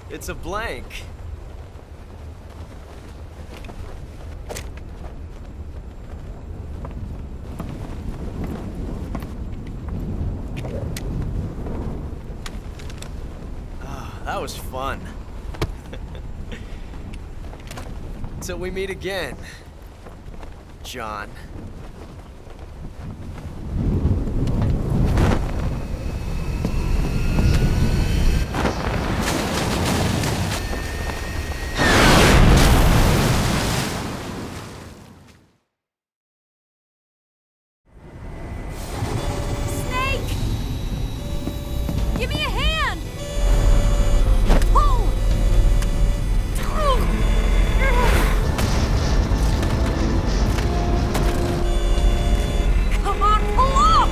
It's a blank. Ah, that was fun. Till we meet again, John. Give me a hand! Pull! Come on, pull up!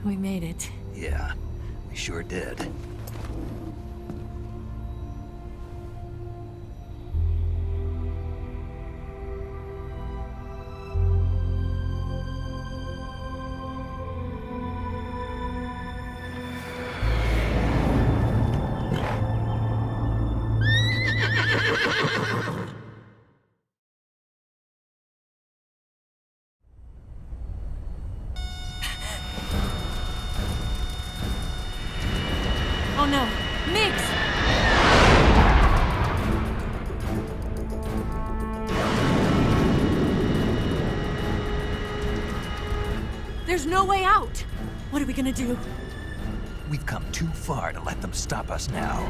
We made it. Yeah, we sure did. Oh no, Mix! There's no way out! What are we gonna do? We've come too far to let them stop us now.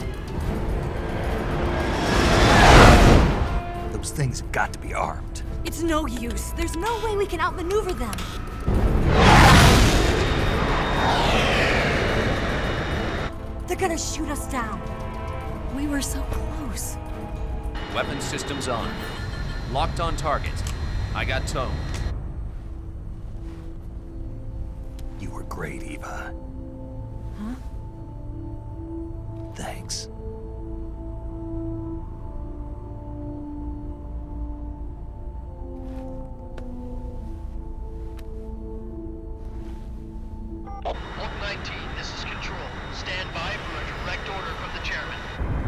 Those things have got to be armed. It's no use. There's no way we can outmaneuver them. They're gonna shoot us down. We were so close. Weapons systems on. Locked on target. I got tone. You were great, Eva. Huh? Thanks. Oak 19, this is Control. Stand by for a direct order from the chairman.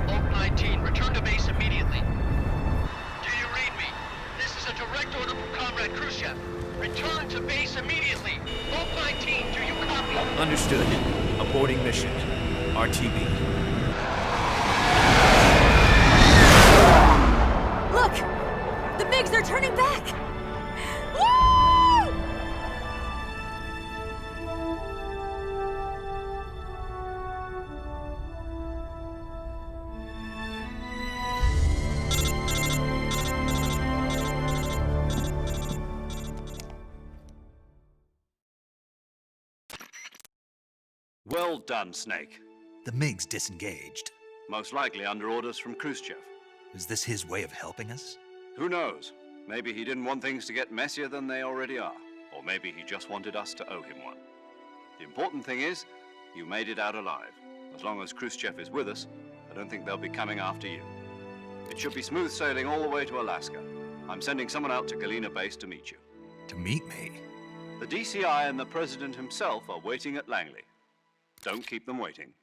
Oak 19, return to base immediately. Do you read me? This is a direct order from Comrade Khrushchev. Return to base immediately. Oak 19, do you copy? Understood. Aborting mission. RTB. Look! The MiGs are turning back! Woo! Well done, Snake. The MiG's disengaged. Most likely under orders from Khrushchev. Is this his way of helping us? Who knows? Maybe he didn't want things to get messier than they already are. Or maybe he just wanted us to owe him one. The important thing is, you made it out alive. As long as Khrushchev is with us, I don't think they'll be coming after you. It should be smooth sailing all the way to Alaska. I'm sending someone out to Galena Base to meet you. To meet me? The DCI and the President himself are waiting at Langley. Don't keep them waiting.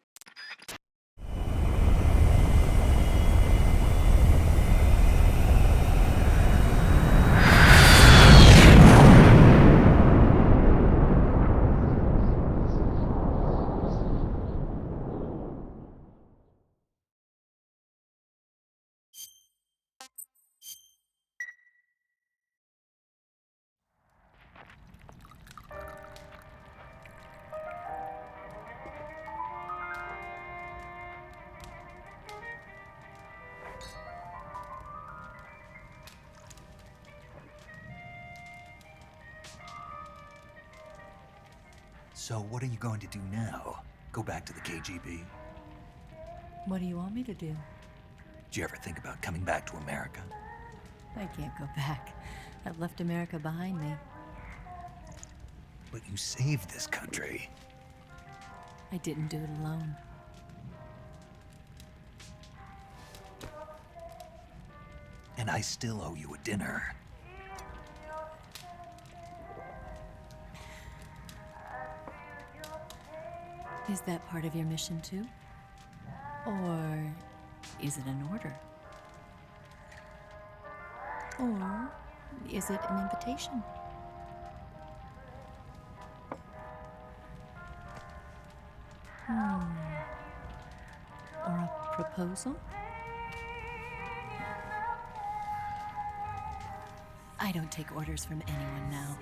So what are you going to do now? Go back to the KGB? What do you want me to do? Did you ever think about coming back to America? I can't go back. I've left America behind me. But you saved this country. I didn't do it alone. And I still owe you a dinner. Is that part of your mission too? Or is it an order? Or is it an invitation? Or a proposal? I don't take orders from anyone now.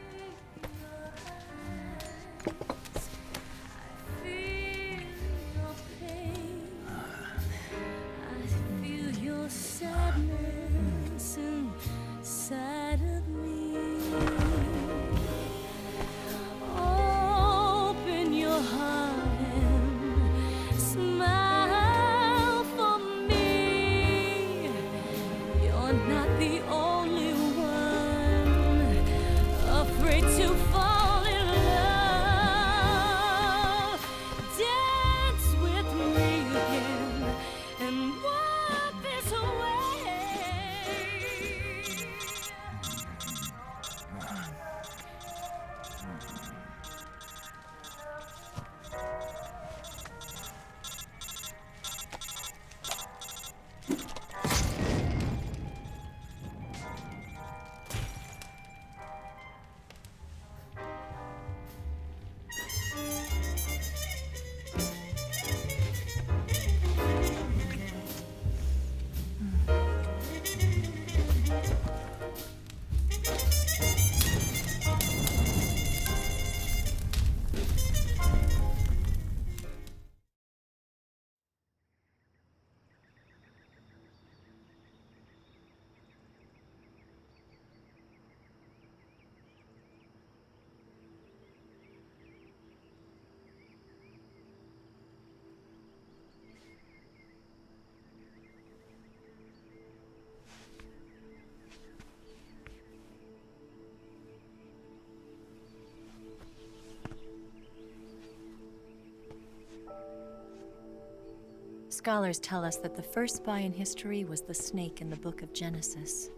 Scholars tell us that the first spy in history was the snake in the book of Genesis.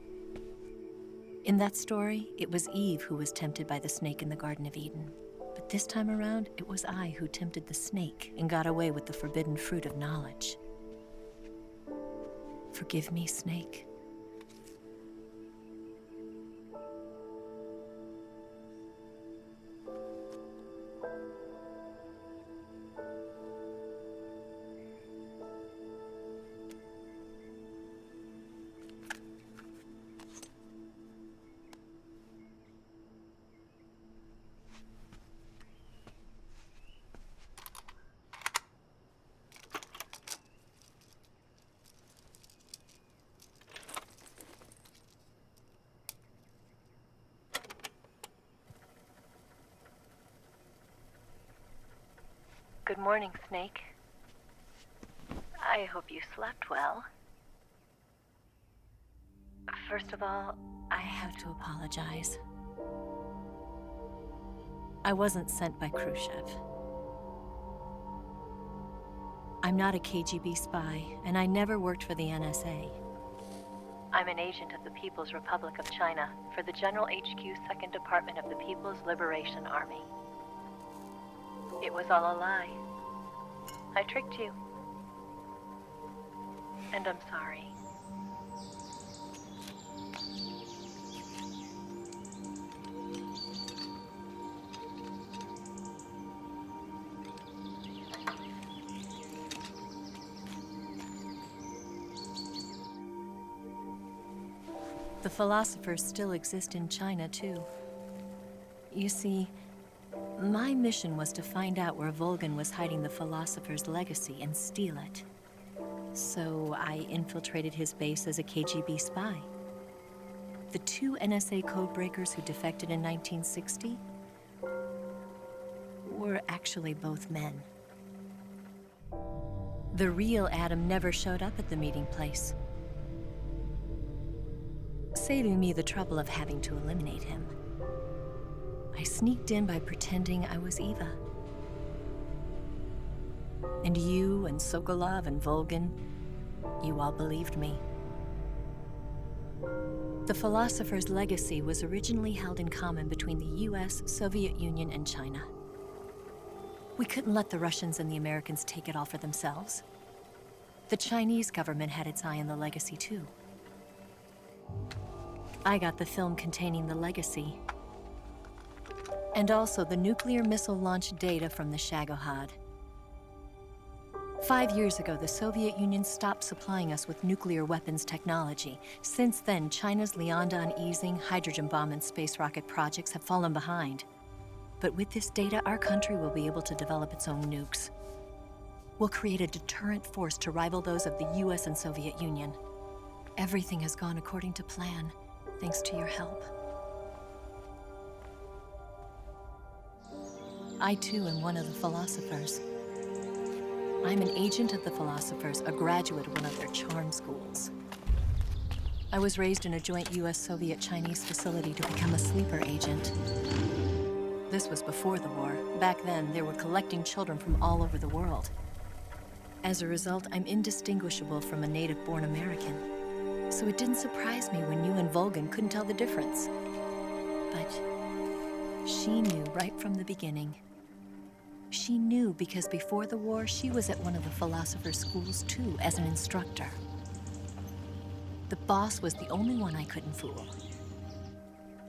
In that story, it was Eve who was tempted by the snake in the Garden of Eden. But this time around, it was I who tempted the snake and got away with the forbidden fruit of knowledge. Forgive me, snake. Good morning, Snake. I hope you slept well. First of all, I have to apologize. I wasn't sent by Khrushchev. I'm not a KGB spy, and I never worked for the NSA. I'm an agent of the People's Republic of China for the General HQ 2nd Department of the People's Liberation Army. It was all a lie. I tricked you. And I'm sorry. The philosophers still exist in China, too. You see, my mission was to find out where Volgan was hiding the philosopher's legacy and steal it. So I infiltrated his base as a KGB spy. The two NSA codebreakers who defected in 1960 were actually both men. The real Adam never showed up at the meeting place, saving me the trouble of having to eliminate him. I sneaked in by pretending I was Eva. And you and Sokolov and Volgin, you all believed me. The philosopher's legacy was originally held in common between the US, Soviet Union, and China. We couldn't let the Russians and the Americans take it all for themselves. The Chinese government had its eye on the legacy too. I got the film containing the legacy, and also the nuclear missile launch data from the Shagohod. 5 years ago, the Soviet Union stopped supplying us with nuclear weapons technology. Since then, China's Liaodong easing, hydrogen bomb, and space rocket projects have fallen behind. But with this data, our country will be able to develop its own nukes. We'll create a deterrent force to rival those of the US and Soviet Union. Everything has gone according to plan, thanks to your help. I too am one of the philosophers. I'm an agent of the philosophers, a graduate of one of their charm schools. I was raised in a joint US-Soviet-Chinese facility to become a sleeper agent. This was before the war. Back then, they were collecting children from all over the world. As a result, I'm indistinguishable from a native-born American. So it didn't surprise me when you and Volgin couldn't tell the difference. But she knew right from the beginning. She knew because before the war, she was at one of the philosopher's schools too, as an instructor. The boss was the only one I couldn't fool.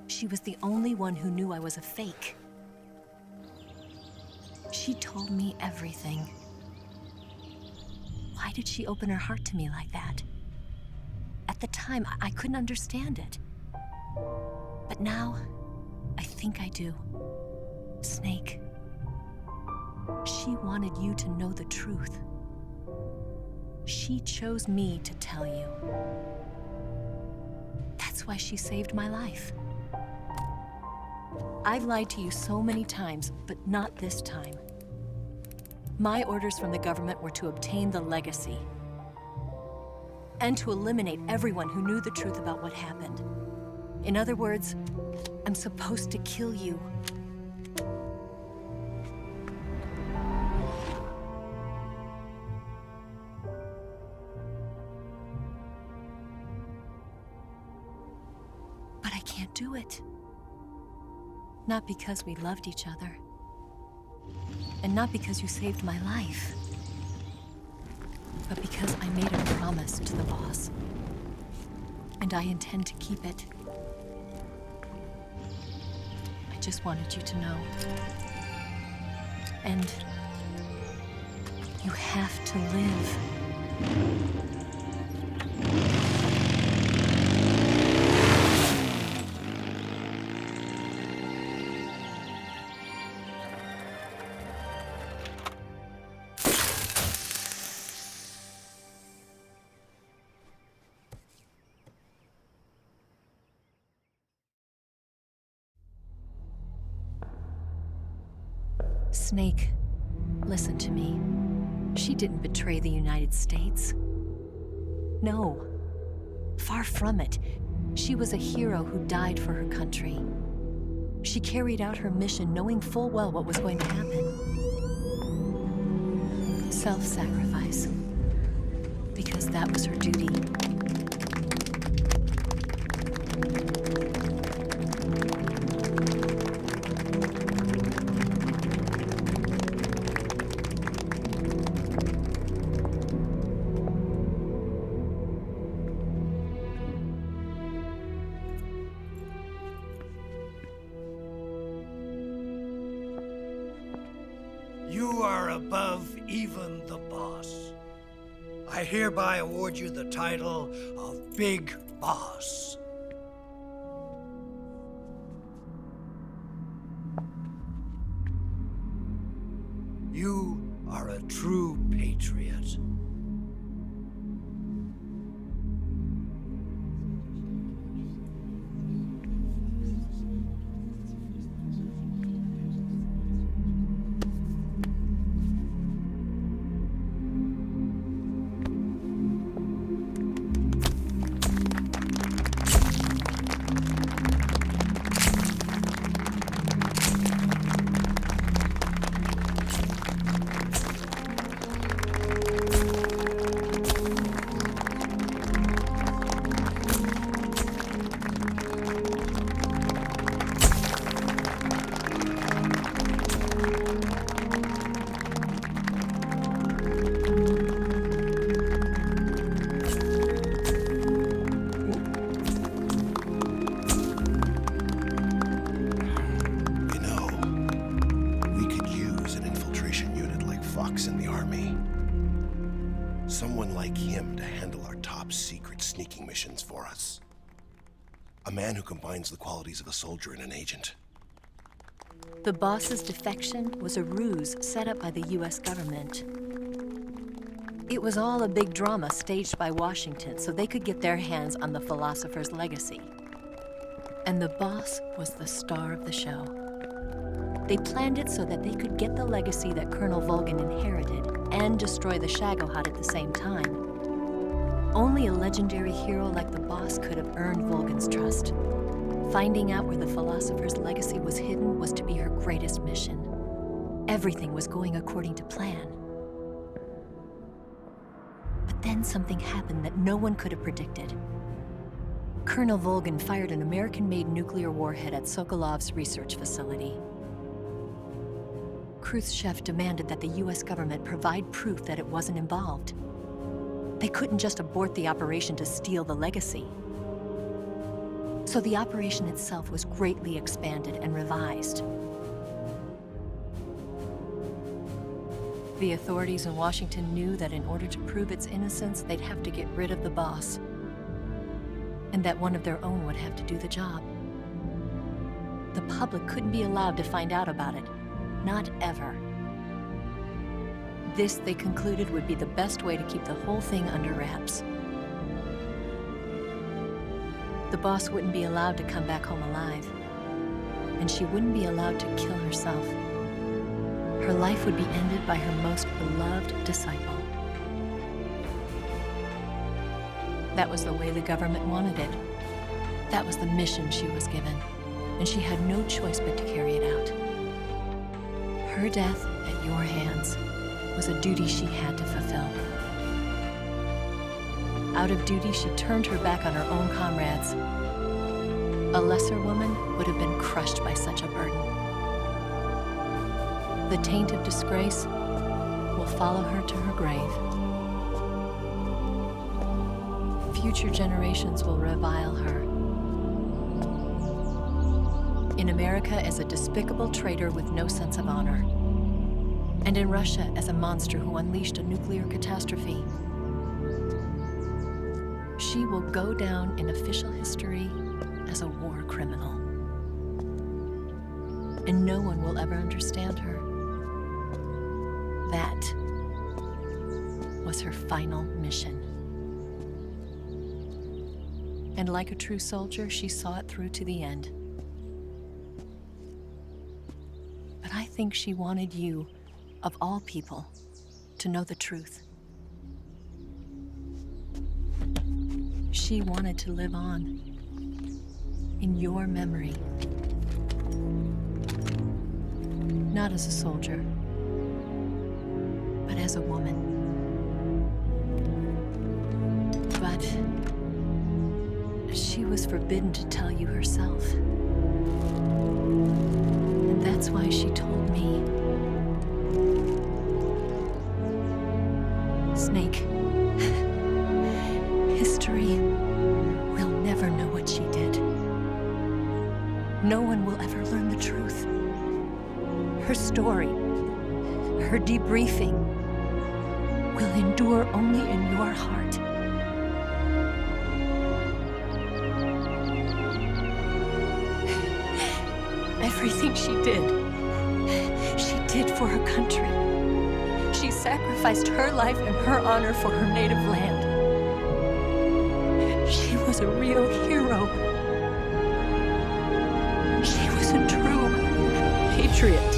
She was the only one who knew I was a fake. She told me everything. Why did she open her heart to me like that? At the time, I couldn't understand it. But now, I think I do. Snake. She wanted you to know the truth. She chose me to tell you. That's why she saved my life. I've lied to you so many times, but not this time. My orders from the government were to obtain the legacy and to eliminate everyone who knew the truth about what happened. In other words, I'm supposed to kill you. But I can't do it. Not because we loved each other. And not because you saved my life. But because I made a promise to the boss. And I intend to keep it. I just wanted you to know. And you have to live. Snake, listen to me. She didn't betray the United States. No, far from it. She was a hero who died for her country. She carried out her mission knowing full well what was going to happen. Self-sacrifice. Because that was her duty. You are above even the boss. I hereby award you the title of Big Boss. You are a true patriot. box in the army. Someone like him to handle our top secret sneaking missions for us. A man who combines the qualities of a soldier and an agent. The boss's defection was a ruse set up by the US government. It was all a big drama staged by Washington so they could get their hands on the philosopher's legacy. And the boss was the star of the show. They planned it so that they could get the legacy that Colonel Volgin inherited and destroy the Shagohod at the same time. Only a legendary hero like the boss could have earned Volgin's trust. Finding out where the philosopher's legacy was hidden was to be her greatest mission. Everything was going according to plan. But then something happened that no one could have predicted. Colonel Volgin fired an American-made nuclear warhead at Sokolov's research facility. Khrushchev demanded that the US government provide proof that it wasn't involved. They couldn't just abort the operation to steal the legacy. So the operation itself was greatly expanded and revised. The authorities in Washington knew that in order to prove its innocence, they'd have to get rid of the boss, and that one of their own would have to do the job. The public couldn't be allowed to find out about it, not ever. This, they concluded, would be the best way to keep the whole thing under wraps. The boss wouldn't be allowed to come back home alive, and she wouldn't be allowed to kill herself. Her life would be ended by her most beloved disciple. That was the way the government wanted it. That was the mission she was given, and she had no choice but to carry it out. Her death at your hands was a duty she had to fulfill. Out of duty, she turned her back on her own comrades. A lesser woman would have been crushed by such a burden. The taint of disgrace will follow her to her grave. Future generations will revile her. In America as a despicable traitor with no sense of honor. And in Russia as a monster who unleashed a nuclear catastrophe. She will go down in official history as a war criminal. And no one will ever understand her. That was her final mission. And like a true soldier, she saw it through to the end. But I think she wanted you, of all people, to know the truth. She wanted to live on in your memory. Not as a soldier, but as a woman. But she was forbidden to tell you herself. And that's why she told me. Snake, history will never know what she did. No one will ever learn the truth. Her story, her debriefing, will endure only in your heart. Everything she did for her country. She sacrificed her life and her honor for her native land. She was a real hero. She was a true patriot.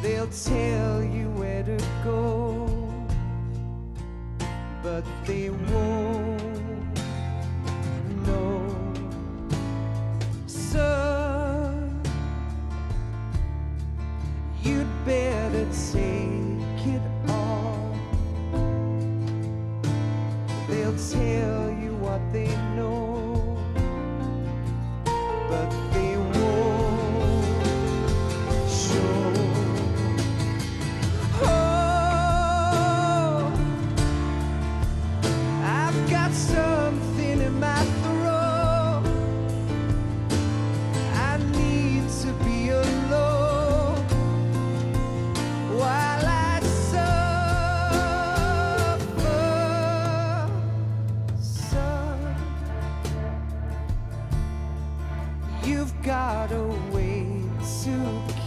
They'll tell you where to go, but they won't know. Son, you'd better take it all. They'll tell you what they know, but they won't show. Oh, I've got something in my throat. I need to be alone while I suffer. Son, you've got a way to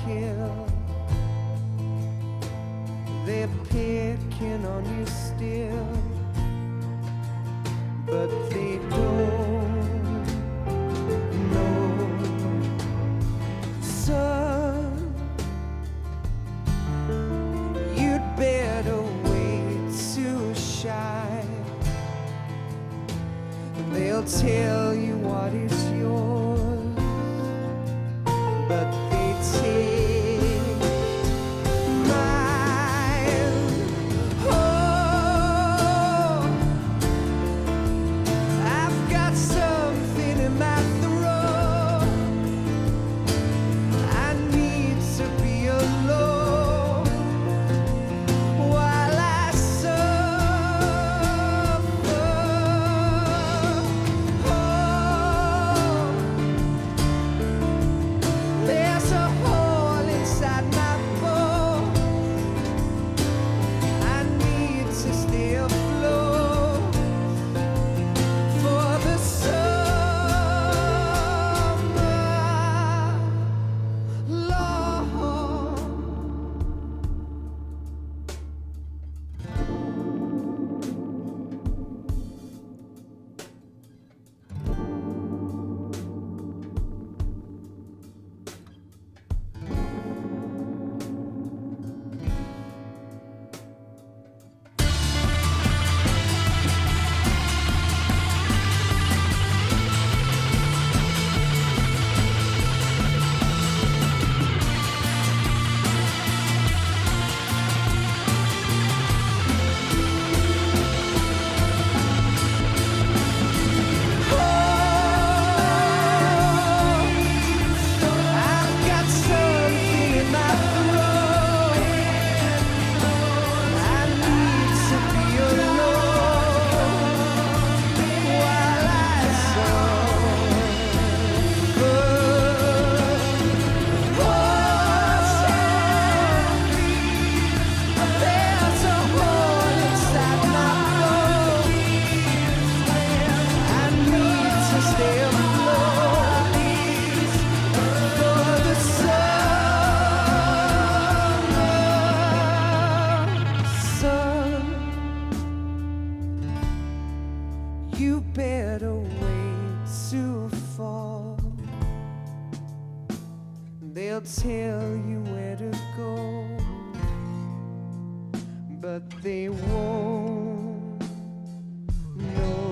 kill. They're picking on you still, but they don't know. Son, you'd better wait to shine. They'll tell you what is yours, but they take mine. Oh, I've got something in my throat. I need to be alone while I suffer. Oh, there's a hole inside my bones. I need to stay afloat for the summer, Lord. I've got something in my throat. I need to be alone while I suffer. There's a hole inside my bones. I need to stay afloat for the summer. Son, you better wait to fall. They'll tell you where to go, but they won't know.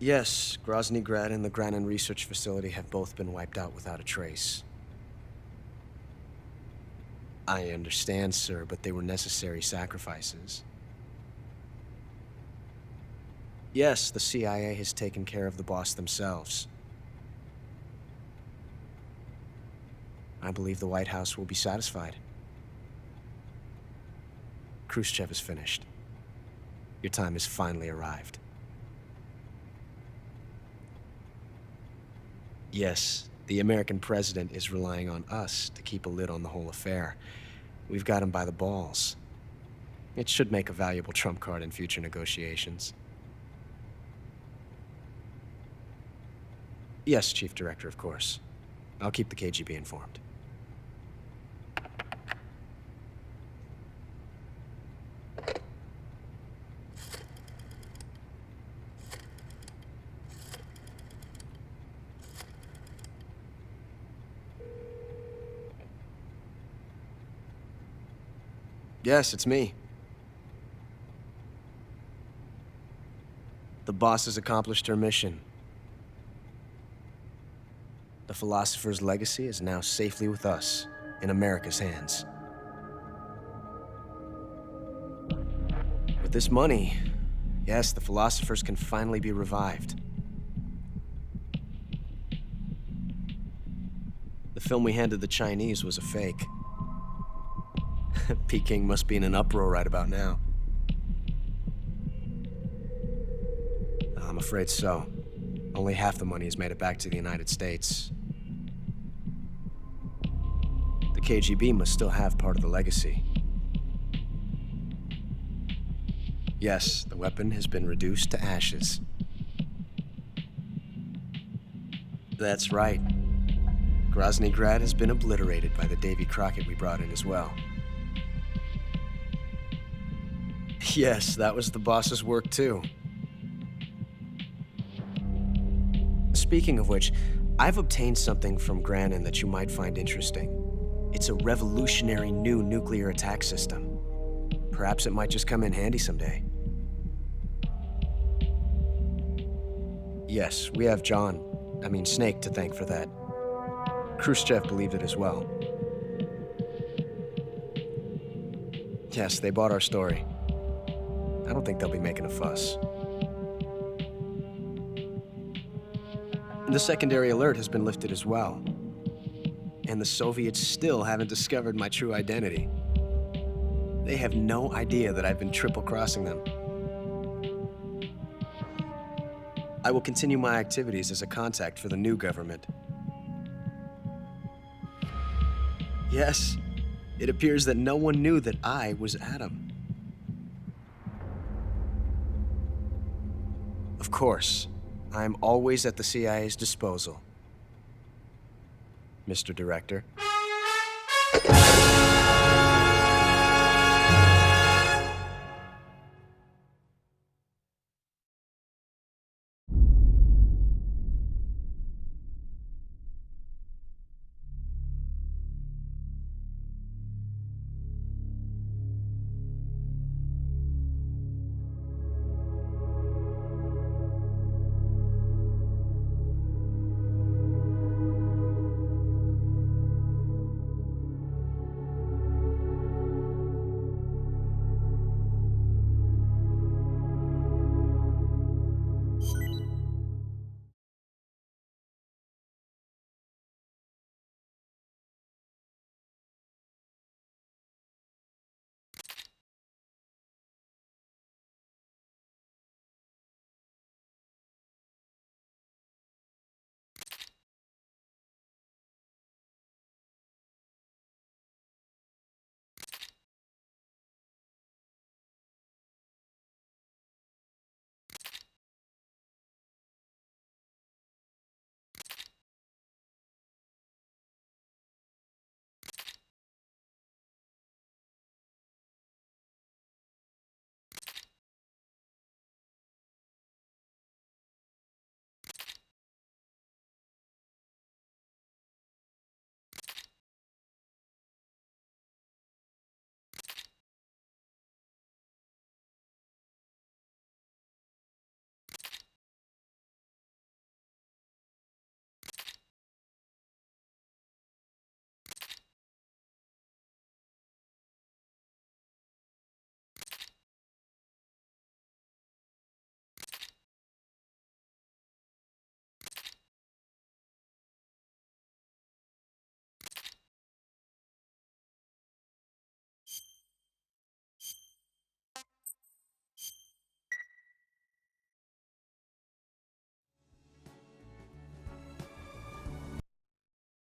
Yes, Grozny Grad and the Granin Research Facility have both been wiped out without a trace. I understand, sir, but they were necessary sacrifices. Yes, the CIA has taken care of the boss themselves. I believe the White House will be satisfied. Khrushchev is finished. Your time has finally arrived. Yes, the American president is relying on us to keep a lid on the whole affair. We've got him by the balls. It should make a valuable trump card in future negotiations. Yes, Chief Director, of course. I'll keep the KGB informed. Yes, it's me. The boss has accomplished her mission. The philosopher's legacy is now safely with us, in America's hands. With this money, yes, the philosophers can finally be revived. The film we handed the Chinese was a fake. Peking must be in an uproar right about now. I'm afraid so. Only half the money has made it back to the United States. The KGB must still have part of the legacy. Yes, the weapon has been reduced to ashes. That's right. Grozny Grad has been obliterated by the Davy Crockett we brought in as well. Yes, that was the boss's work too. Speaking of which, I've obtained something from Granin that you might find interesting. It's a revolutionary new nuclear attack system. Perhaps it might just come in handy someday. Yes, we have Snake to thank for that. Khrushchev believed it as well. Yes, they bought our story. I don't think they'll be making a fuss. The secondary alert has been lifted as well. And the Soviets still haven't discovered my true identity. They have no idea that I've been triple-crossing them. I will continue my activities as a contact for the new government. Yes, it appears that no one knew that I was Adam. Of course, I'm always at the CIA's disposal, Mr. Director.